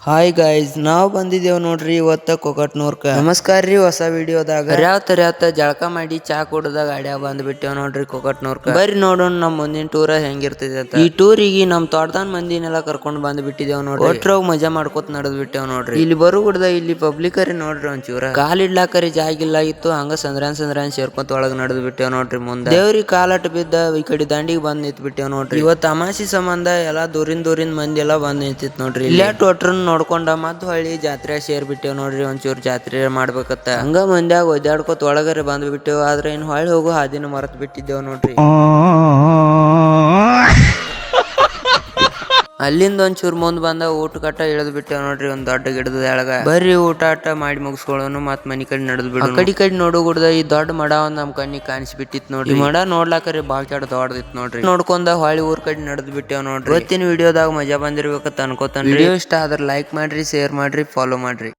Hi guys, ನಾವು ಬಂದಿದ್ದೇವ್ ನೋಡ್ರಿ ಇವತ್ತ ಕೊಕಟ್ನೂರ್ಕ. ನಮಸ್ಕಾರ ರೀ. ಹೊಸ ವಿಡಿಯೋದಾಗ ಹರ್ಯಾವತ್ತ ಜಳಕ ಮಾಡಿ ಚಾ ಕುಡ್ದ ಗಾಡ್ಯಾಗ ಬಂದ್ಬಿಟ್ಟೇವ್ ನೋಡ್ರಿ ಕೊಕಟ್ನೂರ್ಕ. ಬರ್ರಿ ನೋಡೋಣ ನಮ್ ಮುಂದಿನ ಟೂರ್ ಹೆಂಗಿರ್ತೈತಿ ಅಂತ. ಈ ಟೂರಿಗೆ ನಮ್ ತೋಟದಾನ್ ಮಂದಿನೆಲ್ಲ ಕರ್ಕೊಂಡ್ ಬಂದ್ ಬಿಟ್ಟಿದೇವ್ ನೋಡ್ರಿ. ಒಟ್ರೋಗ್ ಮಜಾ ಮಾಡ್ಕೋತ ನಡೆದ್ ಬಿಟ್ಟೇವ್ ನೋಡ್ರಿ. ಇಲ್ಲಿ ಬರುಗುಡ್ದ ಇಲ್ಲಿ ಪಬ್ಲಿಕರಿ ನೋಡ್ರಿ ಒಂಚೂರ ಕಾಲಿಡ್ಲಾಕರಿ ಜಾಗಿಲ್ಲ ಇತ್ತು. ಹಂಗ ಸಂದ್ರಾನ್ ಸೇರ್ಕೊಂತ ಒಳಗ್ ನಡೆದ್ ಬಿಟ್ಟೇವ್ ನೋಡ್ರಿ. ಮುಂದ ದೇವ್ರಿಗೆ ಕಾಲಟ್ ಬಿದ್ದ ಈ ಕಡೆ ದಂಡಿಗೆ ಬಂದ್ ನಿಂತ್ ಬಿಟ್ಟೇವ್ ನೋಡ್ರಿ. ಇವತ್ ಅಮಾಸಿ ಸಂಬಂಧ ಎಲ್ಲಾ ದೂರಿನ್ ಮಂದಿ ಎಲ್ಲಾ ಬಂದ್ ನಿಂತಿತ್ ನೋಡ್ರಿ. ಇಲ್ಲೇ ಟೋಟ್ರನ್ ನೋಡ್ಕೊಂಡ ಮತ್ ಹೊಳ್ಳಿ ಜಾತ್ರೆ ಸೇರ್ ಬಿಟ್ಟೇವ್ ನೋಡ್ರಿ. ಒಂಚೂರ್ ಜಾತ್ರೆ ಮಾಡ್ಬೇಕತ್ತ ಹಂಗ ಮಂದ್ಯಾಗ ಒದ್ದಾಡ್ಕೊತ ಒಳಗರೆ ಬಂದ್ ಬಿಟ್ಟೇವ್. ಆದ್ರೆ ಇನ್ ಹೊಳ್ಳಿ ಹೋಗು ಹಾದಿನ ಮರತ್ ಬಿಟ್ಟಿದ್ದೇವ್ ನೋಡ್ರಿ. ಅಲ್ಲಿಂದ ಒಂಚೂರ್ ಮುಂದ್ ಬಂದ ಊಟ ಕಟ್ಟ ಇಳಿದ್ ಬಿಟ್ಟೇವ್ ನೋಡ್ರಿ. ಒಂದ್ ದೊಡ್ಡ ಗಿಡದ ಎಳಗ ಬರ್ರಿ ಊಟ ಮಾಡಿ ಮುಗಿಸ್ಕೊಳ್ಳೋನು ಮತ್ ಮನಿ ಕಡೆ ನಡೆದ್ ಬಿಡು. ಕಡಿ ನೋಡುಗುಡ್ದ ಈ ದೊಡ್ಡ ಮಡ ಒಂದ್ ನಮ್ ಕಣ್ಣಿಗೆ ಕಾಣಿಸ್ಬಿಟ್ಟಿತ್ ನೋಡ್ರಿ. ಈ ಮಡ ನೋಡ್ಲಾಕರಿ ಬಾಳ್ ಕೆಟ್ಟ ದೊಡ್ಡದಿತ್ ನೋಡ್ರಿ. ನೋಡ್ಕೊಂಡ ಹೊಳ್ಳಿ ಊರ್ ಕಡೆ ನಡೆದ್ ಬಿಟ್ಟೇವ್ ನೋಡ್ರಿ. ಇವತ್ತಿನ ವಿಡಿಯೋದಾಗ ಮಜಾ ಬಂದಿರ್ಬೇಕಂತ ಅನ್ಕೋತಾನ. ವಿಡಿಯೋ ಇಷ್ಟ ಆದ್ರ ಲೈಕ್ ಮಾಡ್ರಿ, ಶೇರ್ ಮಾಡ್ರಿ, ಫಾಲೋ ಮಾಡ್ರಿ.